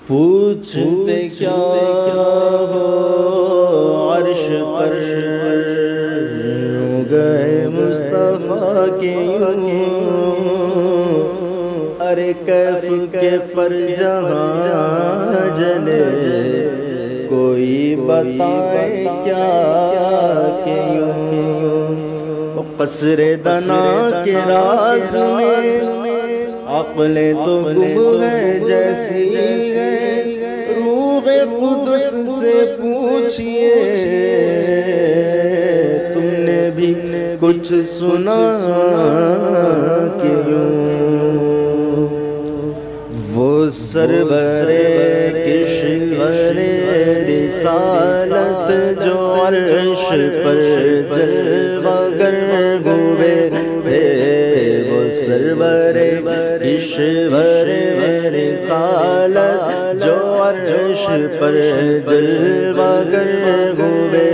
پوچھتے کیا ہو عرش پر گئے مصطفیٰ کے ارے کیف کے پر جہاں جلے کوئی بتائے کیا کہ یوں قصر دنا کے راز میں عقلیں تو گم ہے جیسی ہے روح قدس سے پوچھئے تم نے بھی کچھ سنا کہ یوں وہ سرور کشور رسالت جو عرش پر جلوہ گر ہوئے وہ سرور کشور رسالت جو عرش پر جلوہ گر ہوئے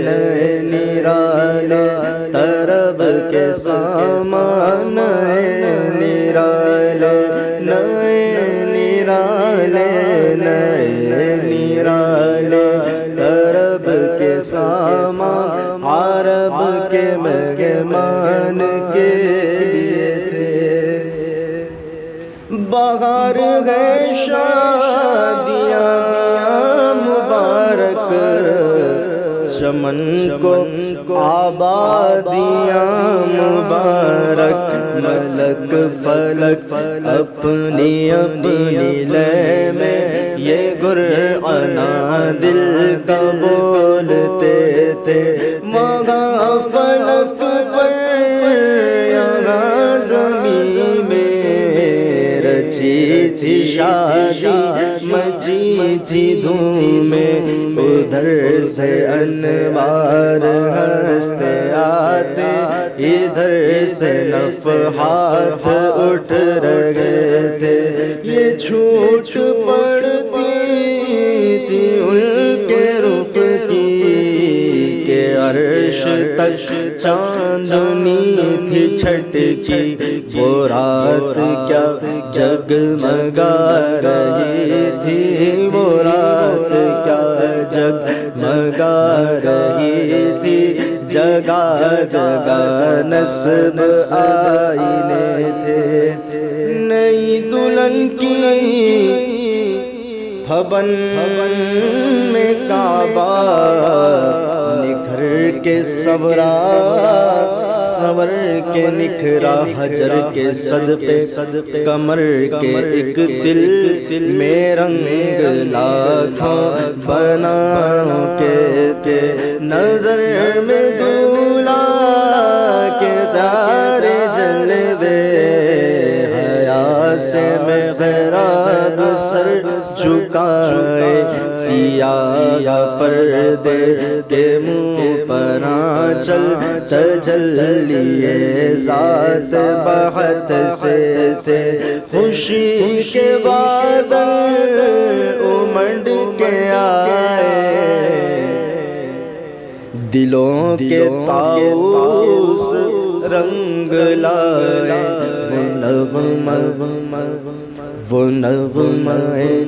نئے نرالے طرب کے سامان نئے نرالے طرب کے سامان عرب کے مہمان کے لیے تھے بہار ہے شادیاں مبارک چمن کو آبادیاں مبارک ملک فلک اپنی اپنی لے میں یہ گرعنا دل کا بولتے تھے مگا فلک پر یہاں زمین میں رچی تھی شادی مچی تھی دھومیں ادھر سے انوار ہنستے آتے ادھر سے نفحات اٹھ رہے تھے یہ جھوٹ پڑتی تھی ان کے رخ کی کہ عرش تک چاندنی تھی چھٹکی وہ رات کیا جگمگا رہی تھی وہ رات کیا جگمگا رہی تھی جگہ جگہ نصب آئینے تھے نئی دلہن کی بھون میں کعبہ نکھر کے سورا سور کے نکھرا حجر کے صدقے کمر کے ایک دل میں رنگ لاکھوں بناؤں کے تھے نظر میں دولہا کے دار جلوے حیا سے محراب سر جھکائے سیاہ پردے کے منہ پر آنچل تجلیے ذات بہت سے تھے خوشی کے بادل امڈ کے آئے دلوں کے طاؤس رنگ لائے وہ نغمہ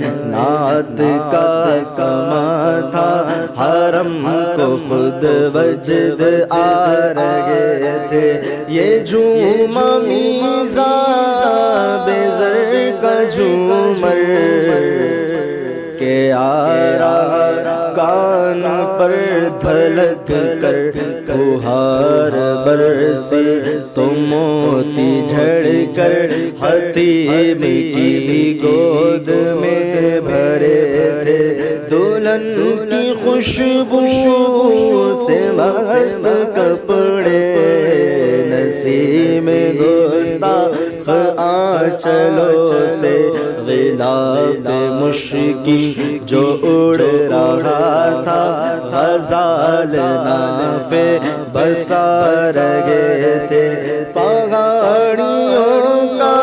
نعت کا سما تھا حرم کو خود وجد آ رہے تھے یہ جھوما میزا بے زر کا جھومر کہ آ رہا کان پر دھلک کر بہار برسی تو موتی جھڑ کر خطیب کی گود میں بھرے تھے دلہن کی خوشبو سے مست کپڑے نسیم گستاخ آنچلوں سے غلاف مشکی جو اڑ رہا تھا غزال نافے بسا رہے تھے پہاڑیوں کا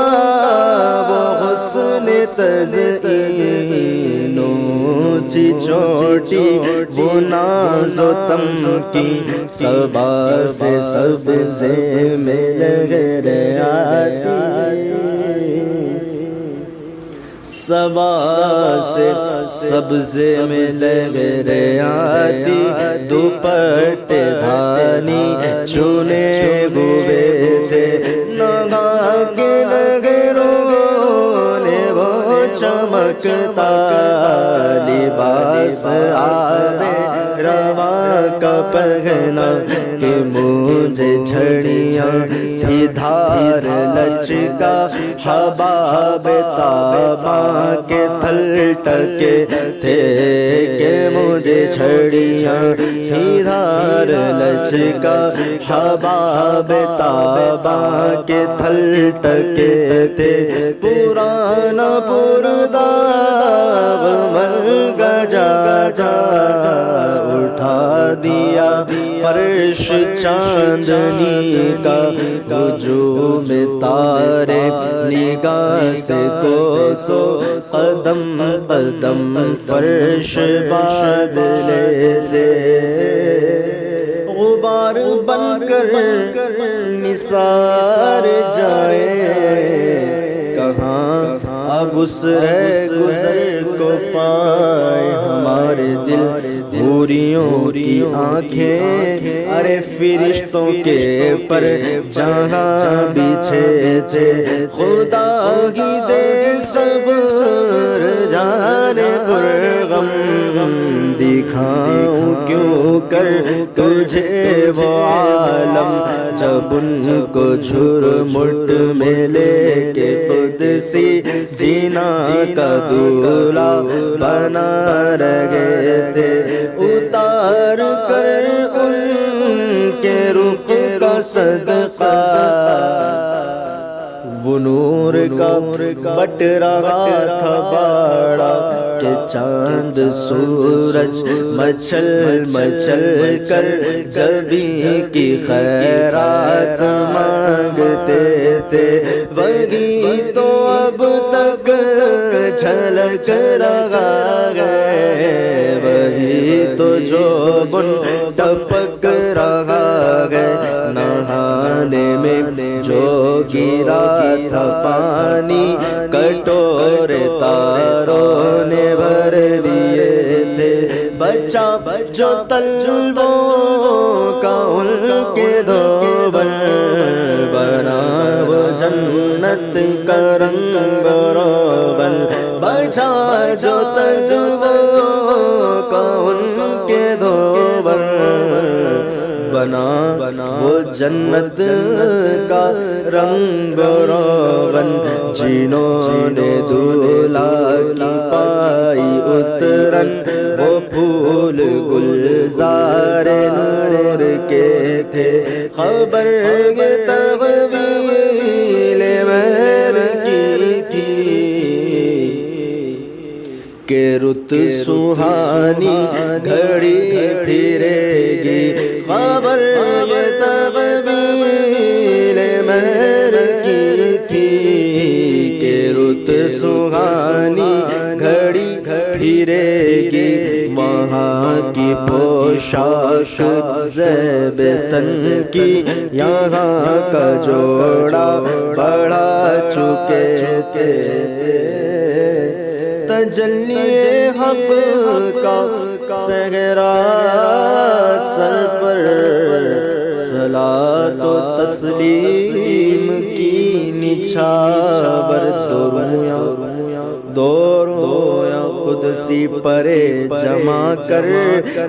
وہ حسن تزئین اونچی چوٹی وہ ناز و تمکی صبا سے سبزے میں لہر آتی صبا سے سبزے میں لگ آتی دوپٹے دھانی چونے گوبے تھے نگاہ کے لگے رونے وہ چمکتا لباس آبے رواں کا پہنا کہ مجھے جھڑیاں تھی دھار لچکا حباب تاباں کے تھل ٹکے تھے کہ مجھے جھڑیاں تھی دھار لچکا حباب تاباں کے تھل ٹکے تھے پرانا پردہ مل گجا جا اٹھا دیا فرش چاندنی کا ہجوم تارے نگاہ سے کوسو قدم قدم فرش بادلے دے غبار بن کر نثار جائے کہاں اب اس رہ گزر کو پائے ہمارے دل حوریوں کی آنکھیں ارے فرشتوں کے پر جہاں بچھے تھے خدا ہی دے صبر جانے پر غم دکھاؤں کیوں کر تجھے وہ عالم جب ان کو جھرمٹ میں لے کے قدسی جینا کا دولہ بنا رہے تھے اتار کر ان کے رخ کا صدقہ وہ نور کا بٹ رہا تھا باڑا کہ چاند سورج مچل مچل کر جبی کی خیرات مانگتے تھے وہی تو اب تک جھلک رہا ہے وہی تو جو بن ٹپک رہا ہے نہانے میں جو گرا تھا پانی کٹورے تاروں نے بھر دیے تھے بچہ جو طلبوں کا ان کے دھوبن بنا وہ جنت کا رنگ روغن بچہ جو طلبوں کا ان کے دھوبن بنا وہ جنت کا رنگ روغن جنہوں نے دولہا کی پائی اترن وہ پھول گلزار نور کے تھے خبر تحویل مہر کی تھی کہ رت سہانی گھڑی پھرے گی خبر تحویل مہر کی تھی کہ رت سہانی گھڑی پھرے گی وہاں کی پوشاک زیب تن کی یہاں کا جوڑا بڑھا چکے تھے تجلی حق کا صحرا سر پر صلاۃ و تسلیم کی نچھاور دو رویاں قدسی پرے جمع کر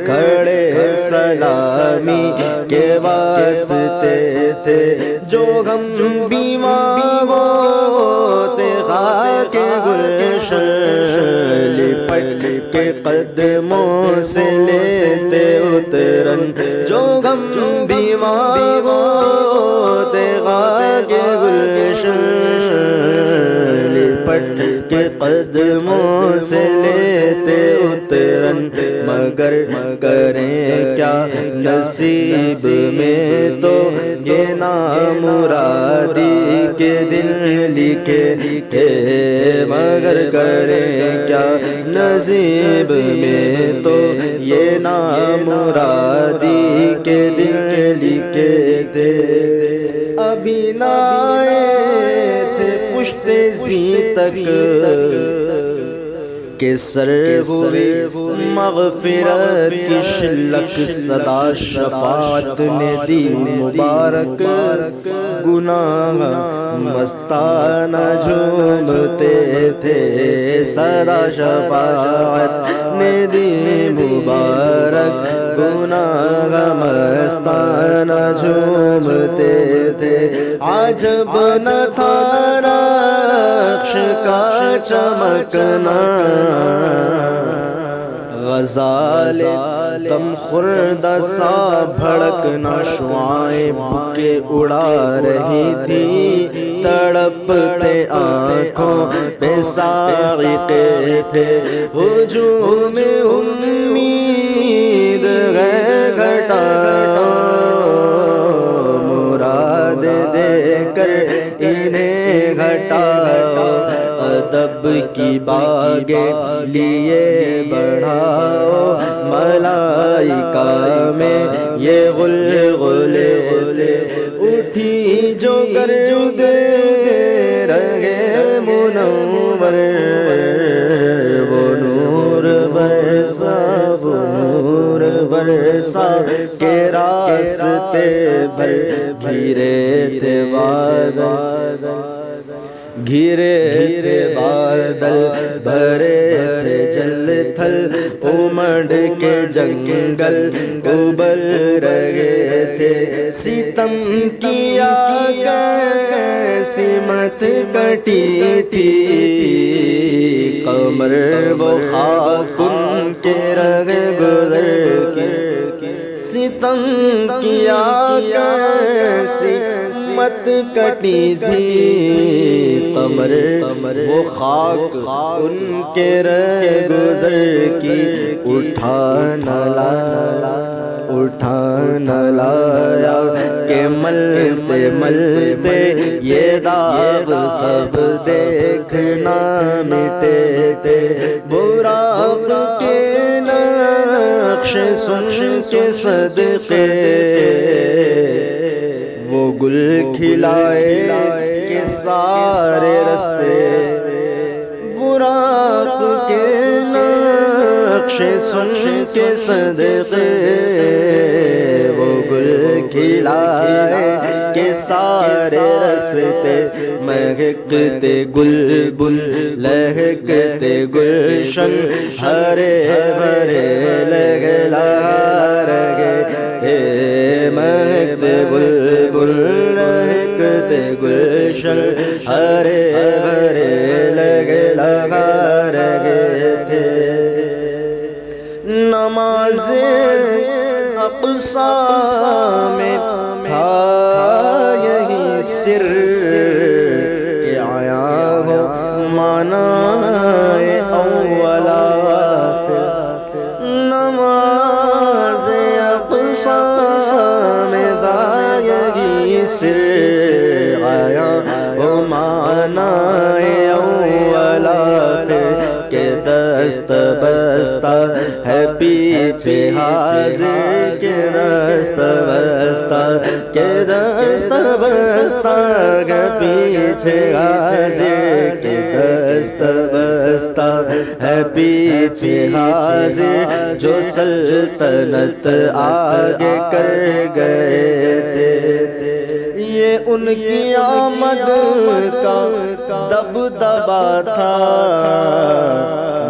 کھڑے سلامی کے واسطے تھے جو غم بیمار ہوتے خاک گلشن لپٹ کے قدموں سے لیتے اترن جو غم بیمار ہوتے خاک گلشن لپٹ کے قدموں سے لیتے اترن مگر کریں کیا نصیب میں تو یہ نامرادی کے دل لکھے تھے مگر کریں کیا نصیب میں تو یہ نامرادی کے دل لکھے تھے ابھی نہ آئے تھے پشت زی تک کہ سر ہوئے مغفرت کی شلک صدا شفاعت نے دی مبارک گناہ مستانہ جھومتے تھے صدا شفاعت نے دی مبارک گناہ مستانہ جھومتے تھے عجب نہ تھا نقش کا چمکنا غزال دم خوردہ سا بھڑکنا شعائب کے اڑا رہی تھی تڑپتے آنکھوں پہ سائقے تھے ہجوم امید ہے گھٹا مراد دے کر انہیں گھٹاؤ ادب کی باغیں لیے بڑھاؤ ملائکہ میں یہ غلغلے اٹھی جو گردے رہے منور وہ نور برسا وہ نور برسا کے راستے بھر گھیرے تھے بادل گھیرے بادل بھرے تھے جل تھل امڑ کے جنگل ابل رہے تھے ستم کیا کیسی مت کٹی تھی قمر وہ خاک ان کے رگ گزر کے ستم کیا کیسی مت کٹی تھی قمر وہ خاک ان کے رہ گزر کی اٹھا نہ لایا کہ ملتے ملتے یہ داغ سب دیکھنا مٹے تھے براق کے نقش سن کے صدقے وہ گل کھلائے کہ سارے رستے براق کے نقش سن کے صدقے وہ گل کھلائے کہ سارے رستے مہکتے گل بل لہکتے گلشن ہرے بھرے لگے لگے مہکتے گل بل لہکتے گلشن ہرے بھرے لگے لگا رہے تھے نماز اقصی میں تھا یہی سر کہ آیا ہو معنی اول آخر نماز اقصی میں تھا یہی سر آیا ہو معنی اول آخر کہ دست بستہ ہے پیچھے حاضر کہ دست بستہ کہ دست بستہ ہے پیچھے حاضر کہ دست بستہ ہے پیچھے حاضر جو سلطنت آگے کر گئے تھے یہ ان کی آمد کا دبدبا تھا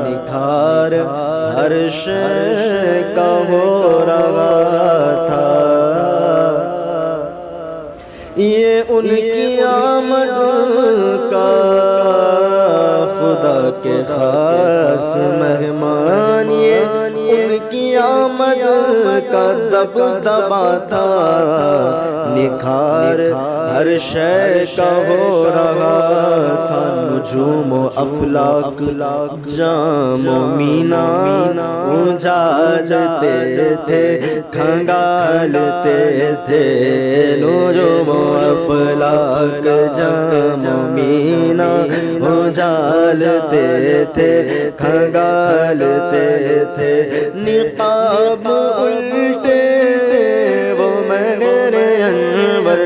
نکھار ہر شے کا ہو رہا تھا یہ ان کی آمد کا خدا کے خاص مہمان یہ ان کی آمد کا دبدبا تھا نکھار ہر شے کا ہو رہا تھا نجوم و افلاک جام و مینا اجاجتے تھے کھنگالتے تھے نجوم و افلاک جام و مینا اجالتے تھے کھنگالتے تھے نقاب الٹے وہ مگر انور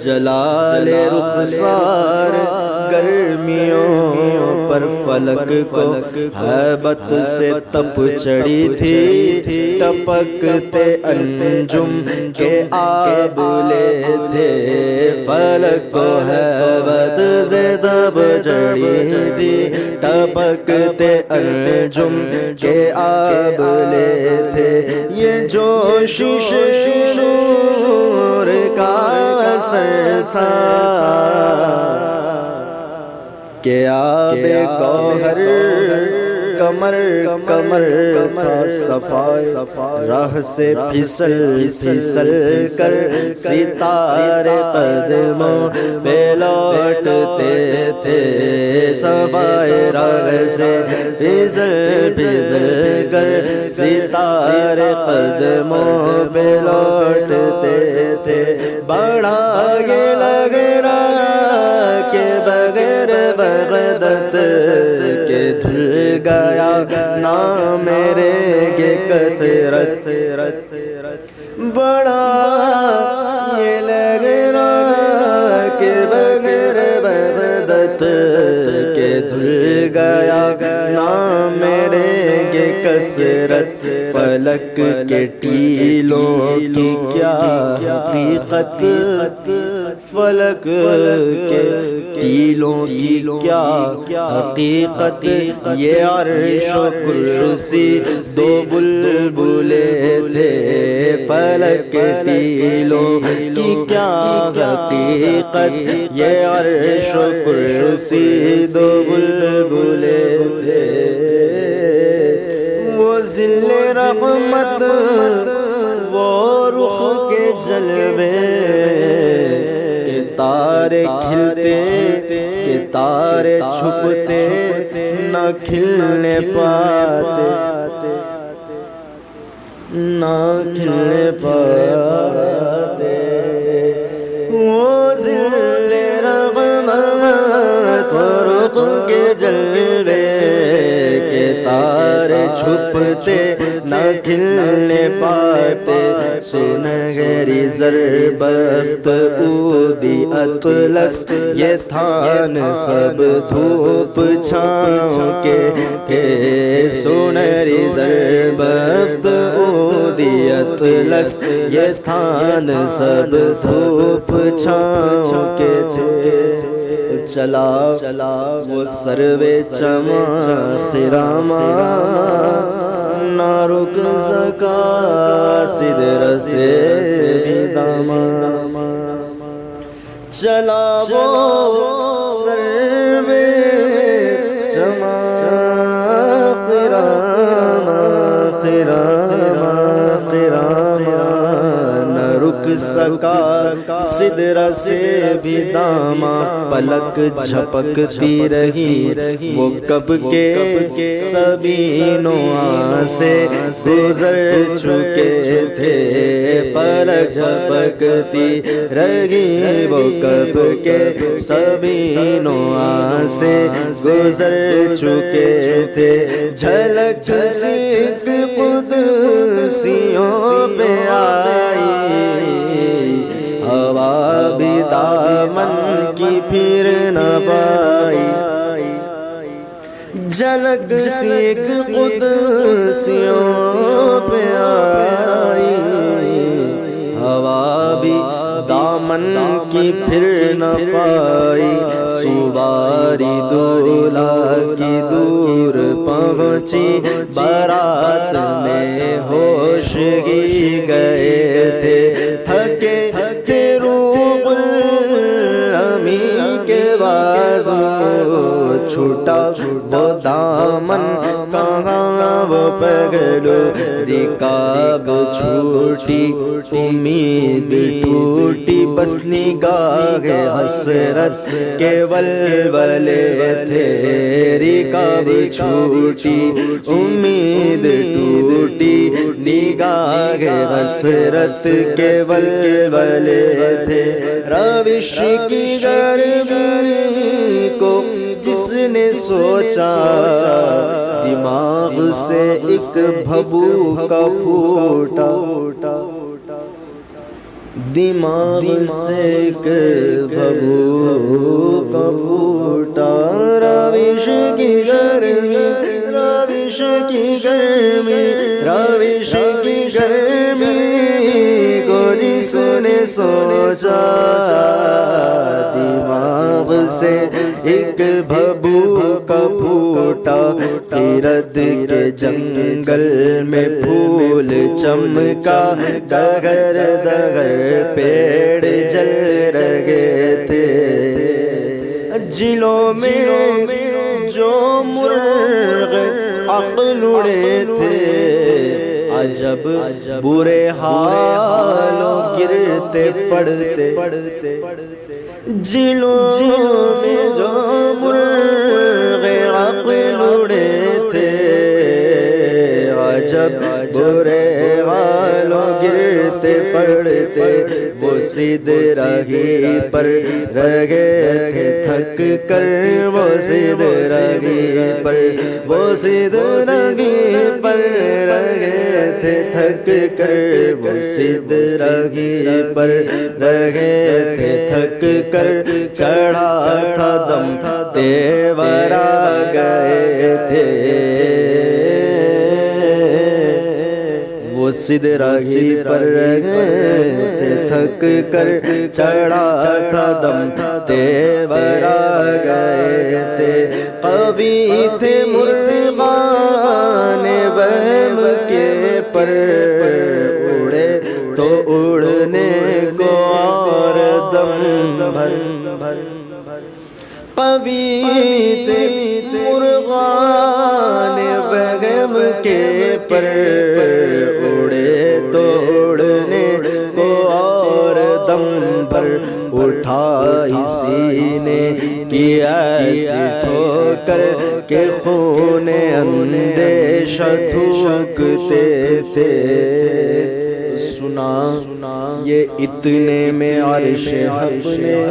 جلال رخسار گرمیوں پر فلک کو ہیبت سے تپ چڑھی تھی، ٹپکتے انجم کے آبلے تھے، فلک کو ہیبت سے تپ چڑھی تھی، ٹپکتے انجم کے آبلے تھے، یہ جوشش نور کا سلسلہ کہ آب گوہر کمر تھا صفائے، راہ سے پھسل کر ستارے قدموں پہ لوٹتے تھے، صفائے راہ سے پھسل کر ستارے قدموں پہ لوٹتے تھے، بڑا یہ لگ رہا کہ بغیر بغدت کے دھل گیا نہ میرے یہ کثرت، بڑا یہ لگ رہا کہ بغیر بغدت کے دھل گیا نہ میرے یہ کثرت، فلک کے ٹیلوں کی کیا حقیقت، فلک کے ٹیلوں کی کیا حقیقت، یہ عرش و کرسی دو بلبلے تھے، فلک کے ٹیلوں کی کیا حقیقت، یہ عرش و کرسی دو بلبلے تھے، وہ ذل رحمت وہ رخ کے جلوے، تارے کھلتے کہ تارے چھپتے نہ کھلنے پاتے، نہ کھلنے پاتے، وہ ذل رحمت رخ کے جلوے کہ تارے چھپتے نہ کھلنے پاتے، سنہری زربفت عودی اطلس یہ تھان سب دھوپ چھاؤں کے تھے، سنہری زربفت عودی اطلس یہ تھان سب دھوپ چھاؤں کے تھے، چلا وہ سروے چماں خراما نہ رک سکا سدر سے بھی داما، چلا وہ سروے چماں خراما نہ رک سکا سدر سے بھی داما، پلک جھپکتی رہی وہ کب کے سبھی نواں سے گزر چکے تھے، پلک جھپکتی رہی وہ کب کے سبھی نواں سے گزر چکے تھے، جھلک سی قدسیوں پہ آئی، ہوا بھی دامن کی پھر نہ پائی، جھلک سی قدسیوں پہ آئی، ہوا بھی دامن کی پھر نہ پائی، سواری دولہا کی دور پہنچی، بارات میں ہوش ہی گئے تھے، تھکے روح الامی کے بازو چھوٹا وہ دامن کہاں وہ پگلو، رکاب چھوٹی امید ٹوٹی، بس نگاہ حسرت کے ولولے تھے، رکاب چھوٹی امید ٹوٹی، نگاہ حسرت کے ولولے تھے، روش کی گرمی کو جس نے سوچا، دماغ سے ایک بھبو کا پھوٹا، دماغ سے ایک بھبو کا پھوٹا، روش کی کی گرمی روش کی گرمی روش کی گرمی کو جس نے سوچا دماغ سے ایک بھبو کا پھوٹا خرد کے جنگل میں پھول چمکا دگر دگر پیڑ جل رہے تھے جلوں میں جو مرغ عقل اڑے تھے عجب برے حالوں گرتے پڑتے جلوں میں جو مرغ عقل اڑے تھے عجب برے حالوں گرتے پڑتے وہ سیدھ راہی پر رگے تھے تھک کر وہ سیدھ راہی پر وہ سیدھ راہی پر رگے تھے تھک کر وہ سیدھ راہی پر رگے تھے تھک کر چڑھا تھا دم تیور آ گئے تھے وہ سیدھ راہی پر رگے تھے تھک کر چڑھا تھا دم تیور آ گئے تھے قوی تھے مرغان وہم کے پر اڑے تو اڑنے کو اور دم بھر قوی تھے مرغان وہم کے پر اڑے تو اڑنے کو اور دم بھر اٹھائی سینے کی ایسی ٹھوکر کہ خون اندیشہ تھوکتے تھے سنا یہ اتنے میں عرش حق نے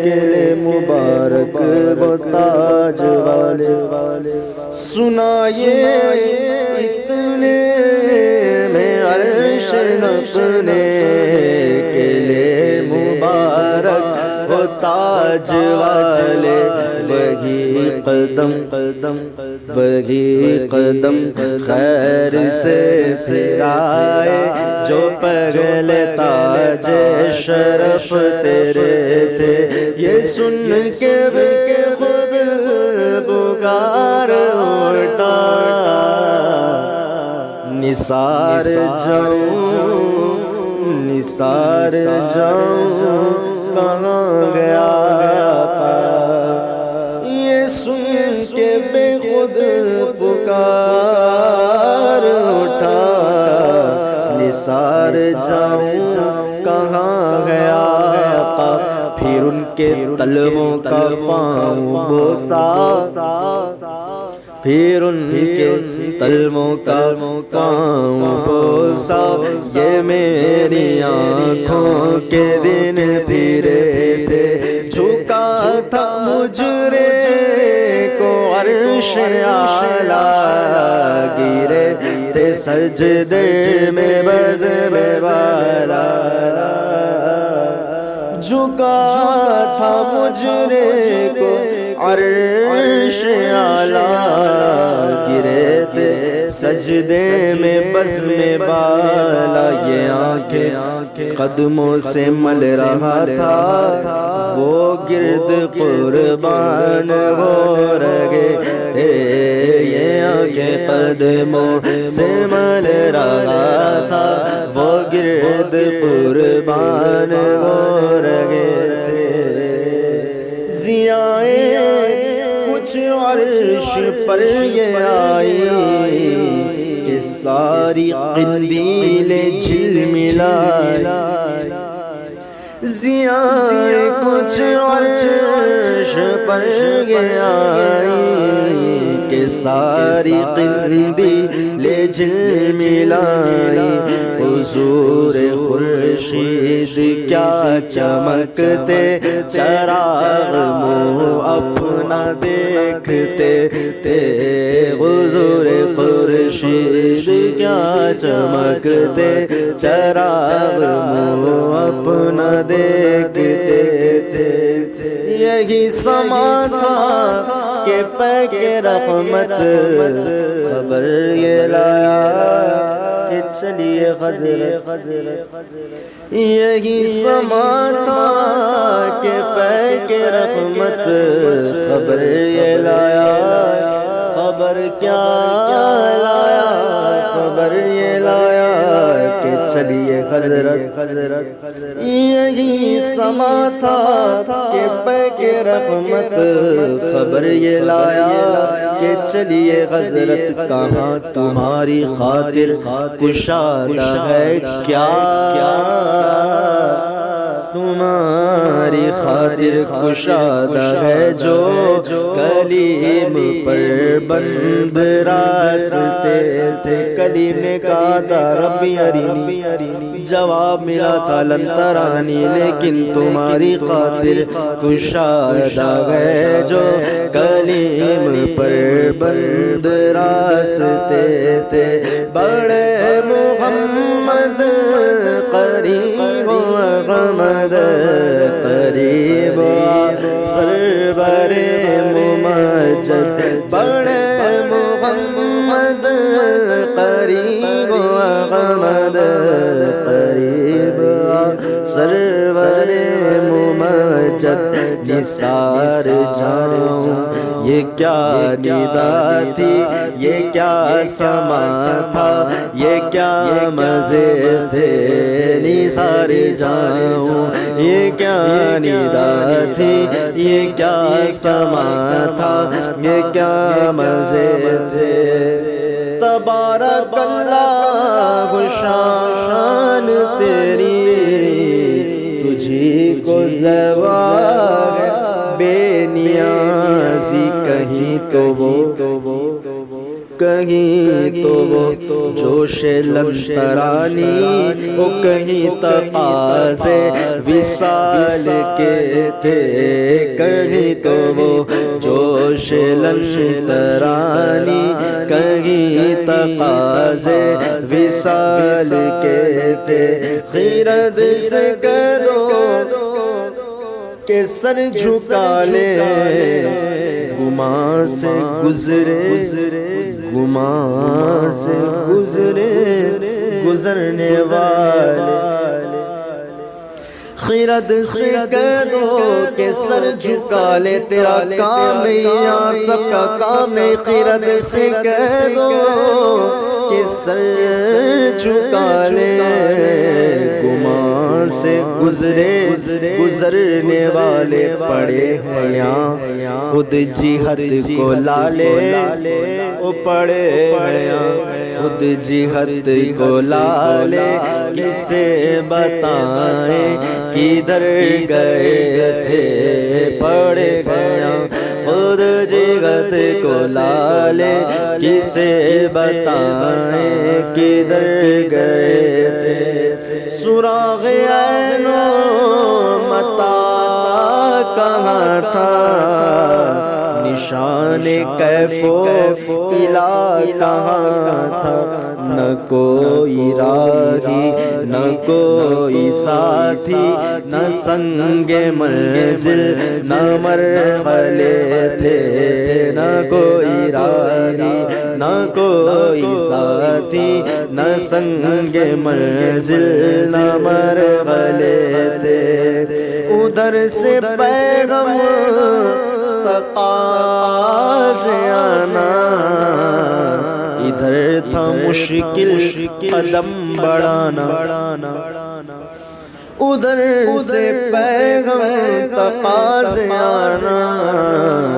کلے مبارک و تاج والے سنا یہ اتنے میں عرش حق نے کلے مبارک و تاج والے وہی قدم وہی قدم خیر سے پھرائے جو پہلے تاج شرف تیرے تھے یہ سن کے خود بگار اٹھا نثار جاؤں کہاں گیا یہ سن کے بے خود پکار اٹھا نثار جاؤں کہاں گیا پھر ان کے تلووں کا پاؤں بوسا پھر ان کے تلووں کا پاؤں بوسا یہ میری آنکھوں کے دن پھرے تھے جھکا تھا مجرے کو عرش اعلیٰ گرے تھے سجدے میں بزم والا جھکا تھا مجرے کو عرش اعلیٰ گرے تھے سجدے میں بزم بالا یہ آنکھیں قدموں سے مل رہا تھا وہ گرد قربان ہو رہے تھے یہ آنکھیں قدموں سے مل رہا تھا وہ گرد قربان ہو رہے تھے ضیائیں کچھ عرش پر یہ آئی کہ ساری قندیلیں جھلملائی ضیائیں کچھ عرش پر یہ آئی کہ ساری قندیلیں جھلملائی حضور خورشید کیا چمکتے چراغ منہ اپنا دیکھتے تھے حضور خورشید کیا چمکتے چراغ منہ اپنا دیکھتے تھے یہی سما تھا کہ پہ کے رحمت خبر یہ لایا کہ چلیے حضرت یہی سما تھا کہ پہ کے رحمت خبر یہ لایا خبر کیا لایا خبر یہ لایا کہ چلیے حضرت یہی سما تھا کہ پہ کے رحمت خبر یہ لایا کہ چلیے حضرت کہاں تمہاری خاطر کشادہ ہے کیا تمہاری خاطر کشادہ ہے جو کلیم پر بند راستے تھے کلیم نے کہا تھا ربی ارینی جواب ملا تھا لن ترانی لیکن تمہاری خاطر کشادہ ہے جو کلیم پر بند راستے تھے بڑے محمد قریب محمد قریب سرور ممجد بڑے محمد قریب محمد قریب سرور ممجد نثار جاؤں یہ کیا ندا تھی یہ کیا سما تھا یہ کیا مزے تھے نثار جاؤں یہ کیا ندا تھی یہ کیا سما تھا یہ کیا مزے تھے تبارک اللہ شان تیری تجھی کو زوال بے نیازی کہیں تو وہ کہیں تو وہ جوش لنترانی وہ کہیں تقاضے وصال کے تھے کہیں تو وہ جوش لنترانی کہیں تقاضے وصال کے تھے خیرت سے کہہ دو کہ سر جھکا لے گماں سے گزرے گماں سے گزرنے والے خیرت سے کہہ دو کہ سر جھکا لے تیرا کام نہیں یہاں سب کا کام نہیں خیرت سے کہہ دو کہ سر جھکا لے گمان سے گزرنے والے پڑے ہیں یہاں خود جہاد کو لالے وہ پڑے ہیں یہاں خود جہاد کو لالے کسے بتائیں کدھر گئے تھے پڑے گیا خود جہاد کو لالے کسے بتائیں کدھر گئے تھے سراغ عین و متا کہاں تھا نشان کیف و طلا کہاں تھا نہ کوئی راہی نہ کوئی ساتھی نہ سنگ منزل نہ مرحلے تھے نہ کوئی راہی نہ کوئی ساتھی نہ سنگ منزل نہ مرحلے تھے ادھر سے پیغام تقاضے آنا ادھر تھا مشکل قدم بڑھانا ادھر سے پیغام تقاضے آنا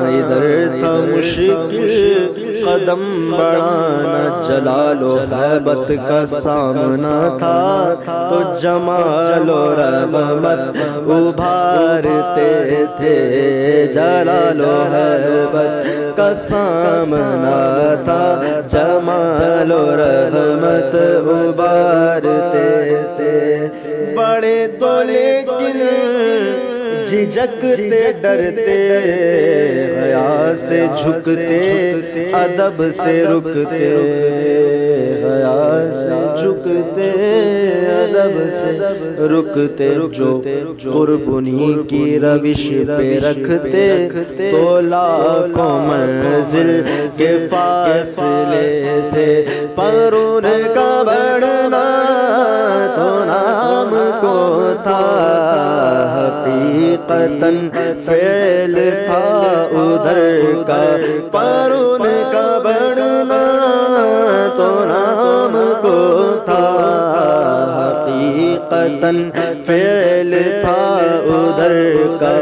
ادھر تھا مشکل قدم بڑھانا جلال و حیبت کا سامنا تھا تو جمال و رحمت ابھارتے تھے جلال و حیبت کا سامنا تھا جمال و رحمت ابھارتے تھے بڑے تو لیکن جھجکتے ڈرتے حیا سے جھکتے ادب سے رکتے حیا سے جھکتے ادب سے رکتے جو قربانی کی روش پہ رکھتے تو لاکھوں منزل کے فاصلے تھے پر ان کا بڑھنا تو نام کو تھا حقیقتاً فعل تھا ادھر کا پر ان کا بڑھنا تو نام کو تھا حقیقتاً فعل تھا ادھر کا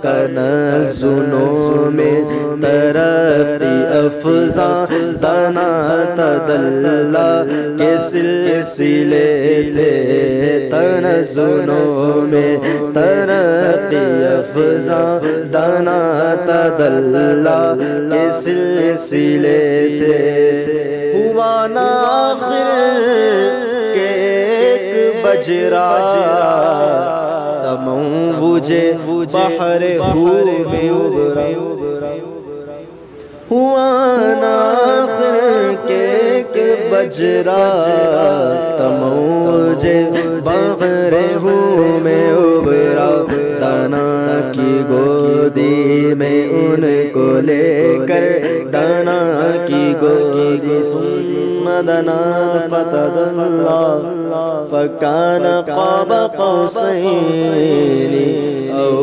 کنزونوں میں ترقی افزاں دنا تدلہ کے سلسلے تھے تنزونوں میں ترقی افزاں دنا تدلہ کے سلسلے تھے ہوا نا آخر کے ایک بجرا تموج بحر ہور میں ابھرا ہوا نا آخر کے ایک بجرا تموج بحر ہور میں ابھرا دانا کی گودی میں ان کو لے کر دانا کی گودی دنا فتدلى فكان قاب قوسين أو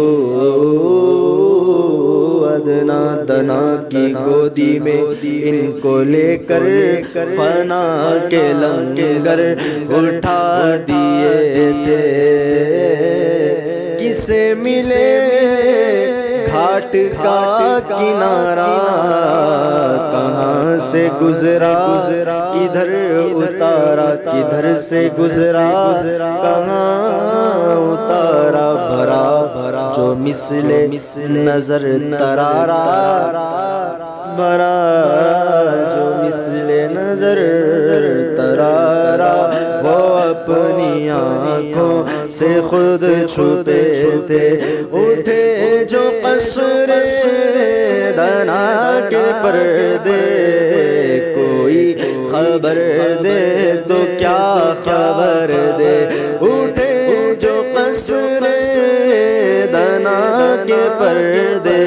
أدنى دنا کی گودی میں ان کو لے کر فنا کے لنگر اٹھا دیے تھے کسے ملے گھاٹ کا کنارہ کہاں سے گزرا کدھر اتارا کدھر سے گزرا کہاں اتارا بھرا جو مثل نظر ترارا بھرا جو مثل نظر ترارا وہ اپنی آنکھوں سے خود چھپے تھے اٹھے جو قصر دنا کے پردے کوئی خبر دے تو کیا خبر دے اٹھے جو قصر دنا کے پردے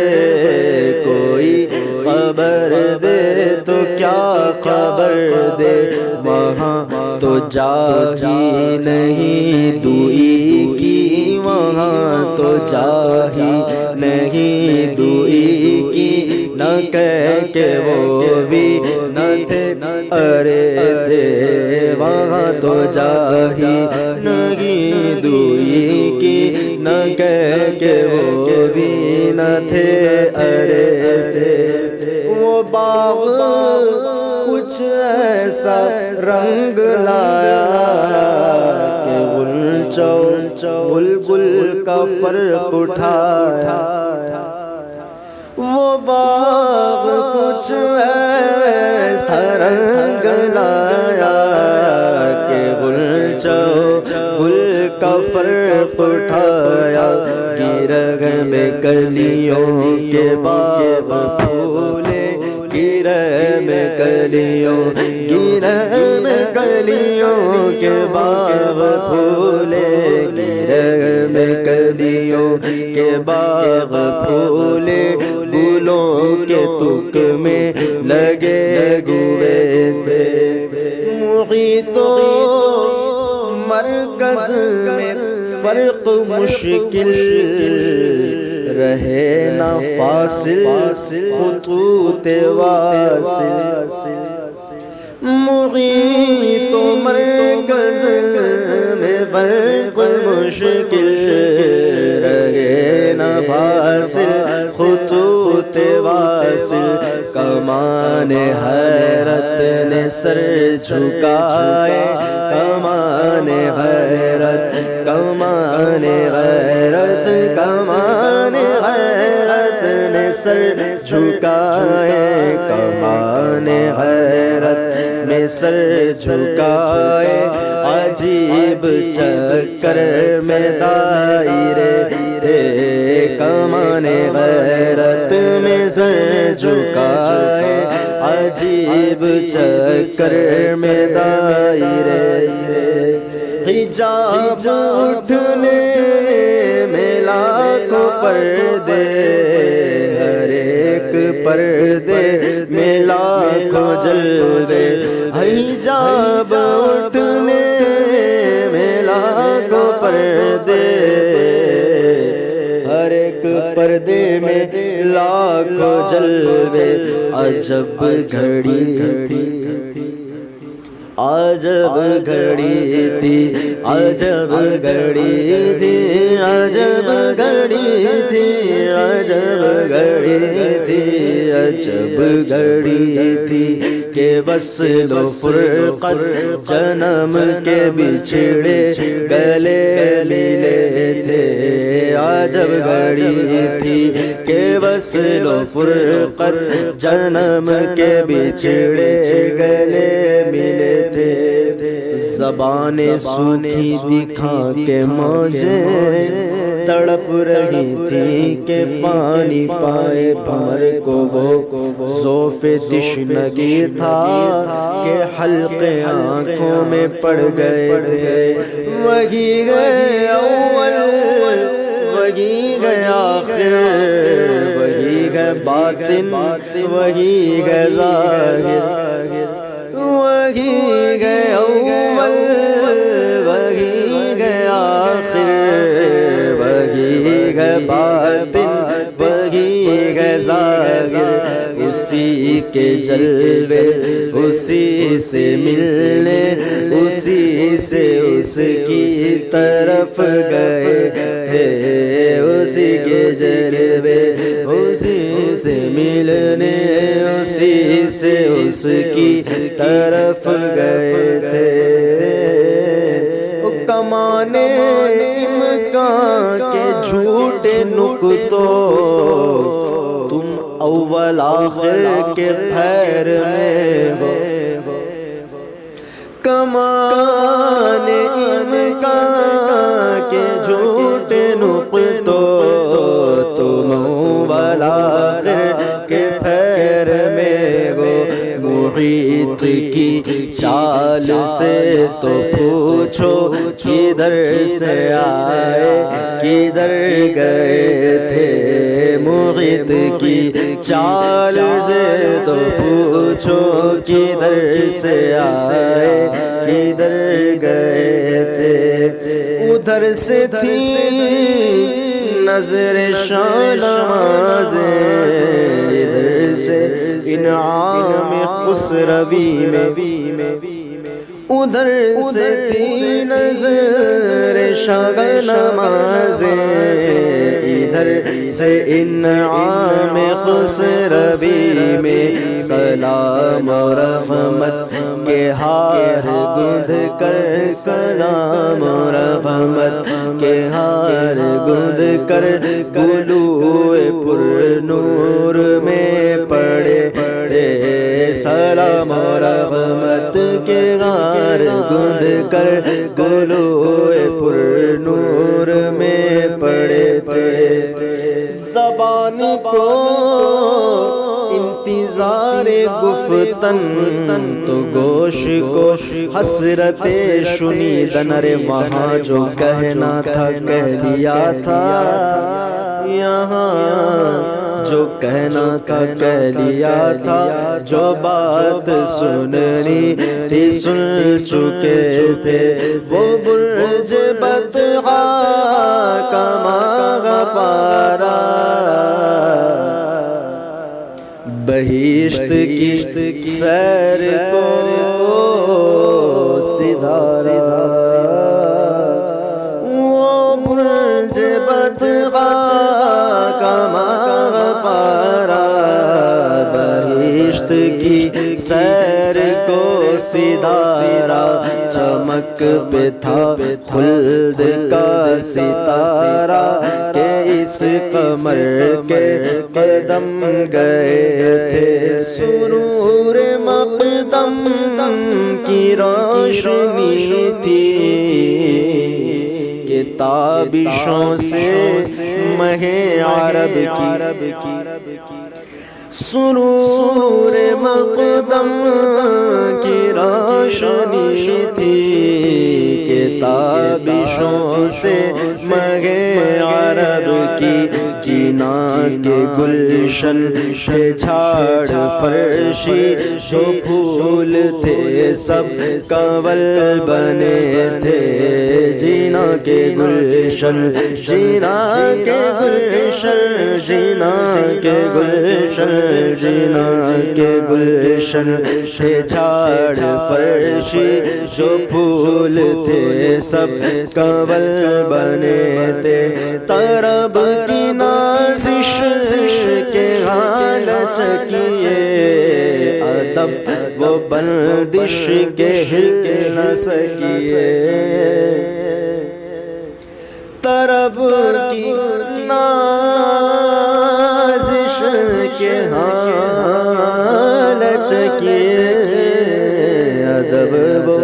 کوئی خبر دے تو کیا خبر دے وہاں تو جا ہی نہیں دوئی کی وہاں تو جا ہی نہیں دوئی کی نہ کہہ کہ وہ بھی نہ تھے ارے تھے وہاں تو جا ہی نہیں دوئی کی نہ کہہ کہ وہ بھی نہ تھے ارے تھے وہ باغ کچھ ایسا رنگ لایا کہ بلبل کا فرق اٹھایا وہ باغ کچھ ایسا رنگ لایا کہ بل کا فرق اٹھایا گرگ میں کلیوں کے باغ پھولے گرگ میں کلیوں کے باغ پھولے گرگ میں کلیوں کے باغ پھولے گلوں کے تک میں لگے ہوئے تھے محیط و مرکز میں فرق مشکل رہے نہ فاصل خطوط واصل محیط و مرکز میں فرق مشکل رہے نہ فاصل خطوط واصل کمان حیرت نے سر جھکائے کمان غیرت کمان غیرت کمان غیرت نے سر جھکائے کمان غیرت نے سر جھکائے عجیب چکر میں دائرے کمان غیرت میں سر جھکائے عجیب چکر میں دائرے حجاب اٹھنے میں لاکھوں پردے ہر ایک پردے میں لاکھوں جلوے حجاب اٹھنے میں لاکھوں پردے ہر ایک پردے میں لاکھوں جلوے عجب گھڑی تھی عجب گھڑی تھی عجب گھڑی تھی عجب گھڑی تھی عجب گھڑی تھی عجب گھڑی تھی کہ وصل و فرقت جنم کے بچھڑے گلے ملے تھے عجب گھڑی تھی کہ وصل و فرقت جنم کے بچھڑے گلے ملے زبان سونی دکھا کے موجیں تڑپ رہی تھی کہ پانی پائے بھمر کو وہ ذوف تشنگی تھا کہ حلقے آنکھوں میں پڑ گئے تھے وہی گئے اول وہی گئے آخر وہی گئے باطن وہی گئے ظاہر وہی گئے اول وہی گئے آخر وہی گئے باطن وہی گئے ظاہر اسی کے جلوے اسی سے ملنے اسی سے اس کی طرف گئے تھے اسی کے جلوے اسی سے ملنے اسی سے اس کی طرف گئے تھے کمانے امکان کے جھوٹے نکتوں تم اول آخر کے پھیر میں ہو کمانے امکان کے جھوٹے نکتوں تم اول آخر کے پھیر میں ہو محیط کی چال سے تو پوچھو کدھر سے آئے کدھر گئے تھے محیط کی چال سے تو پوچھو کدھر سے آئے کدھر گئے تھے ادھر سے تھی نظر شانازیں ادھر سے انعام خسروی میں ادھر سے تھی نظر شاہ نمازیں ادھر سے انعام خسروی میں سلام و رحمت کے ہار گندھ کر سلام و رحمت کے ہار گندھ کر گلوئے پر نور میں پڑے سلام و رحمت کے ہار گندھ کر گلوئے پر نور میں پڑے تھے زبان کو انتظار گفتن تو گوش کو حسرت شنیدن رے وہاں جو کہنا تھا کہہ دیا تھا یہاں جو کہنا تھا کہہ لیا تھا جو بات سننی تھی سن چکے تھے وہ برج بطحا کا ماغ پارا بہشت کی سیر کو سدھارا وہ برج بطحا کا ماغ پارا بہشت کی سیر کو سدھارا چمک پہ تھا خلد کا ستارہ کہ اس قمر کے قدم گئے تھے سرور مقدم کی روشنی تھی کہ تابشوں سے مہ عرب کی سرور مقدم کی روشنی تھی کہ تابشوں سے مہ عرب کی جینا کے گلشن پہ جھاڑ فرشی جو پھول تھے سب کنول بنے تھے جینا کے گلشن جینا کے گلشن جینا کے گلشن جینا کے گلشن پہ جھاڑ فرشی جو پھول تھے سب کنول بنے تھے طرب کی نازش کے حال چکیے ادب وہ بندش کے ہل نہ سکیے طرب کی نازش کے حال چکیے ادب وہ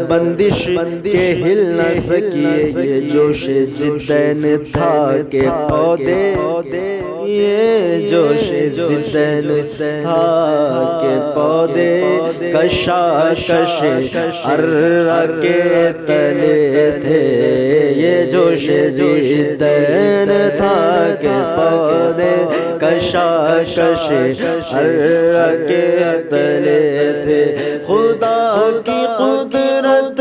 بندش کے ہل نہ سکیے یہ جوش زدین تھا کہ پودے یہ جوش زدین تھا کہ پودے کشاکش ارہ کے تلے تھے یہ جوش زدین تھا کہ پودے کشاکش ارہ کے تلے تھے خدا کی قدرت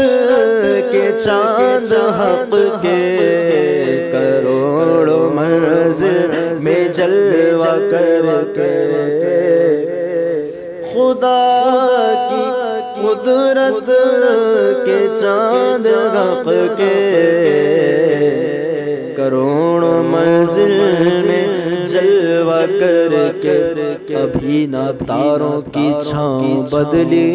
کے چاند حق کے کروڑوں منزل میں جلوہ کر کے خدا کی قدرت کے چاند حق کے کروڑوں منزل میں جلوہ کر کے ابھی نہ تاروں کی چھاؤں بدلی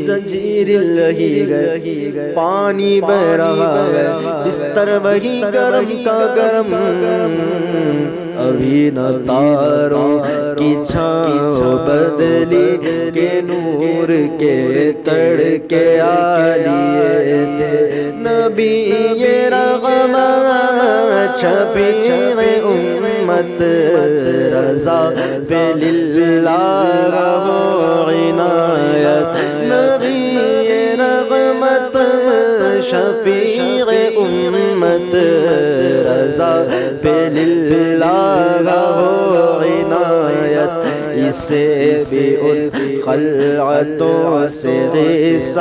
زنجیر لہی گئے پانی بہ رہا ہے بستر وہی گرم کا گرم ابھی نہ تاروں کی چھاؤں بدلی کہ نور کے تڑکے آلیے تھے نبی رحمت شفیع امت رضا للہ عنایت نبی رحمت شفیع امت رضا للہ عنایت اسے بھی ان خلعتوں سے غصہ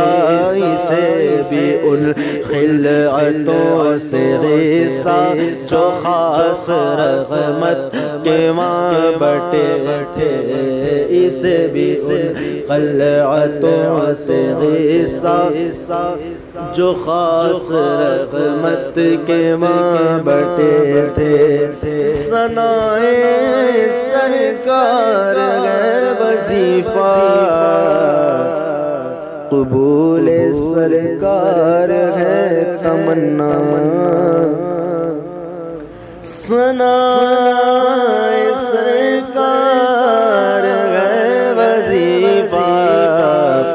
اسے بھی ان خلعتوں سے غصہ جو خاص رحمت کے ماں بٹے تھے اسے بھی ان خلعتوں سے غصہ جو خاص رحمت کے ماں بٹے تھے ثنائے سرکار ہے وظیفہ قبول سرکار ہے تمنا ثنائے سرکار ہے وظیفہ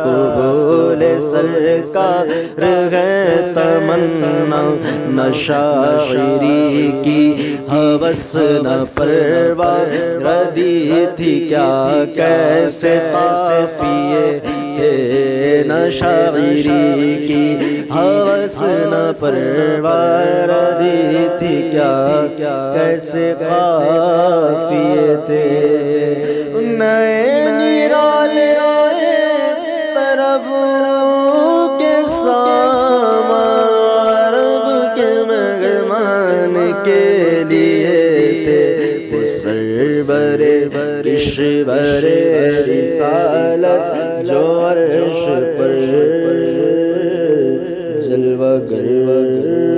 قبول سرکار ہے تمنا نہ شاعری کی ہوس نہ پرواہ ردی تھی کیا کیسے قافیے تھے نہ شاعری کی ہوس نہ پرواہ ردی تھی کیا کیسے قافیے تھے نئے نرالے طرب کے سامان عرب کے مہمان کے لیے تھے وہ سرور کشور رسالت جو عرش پر جلوہ گر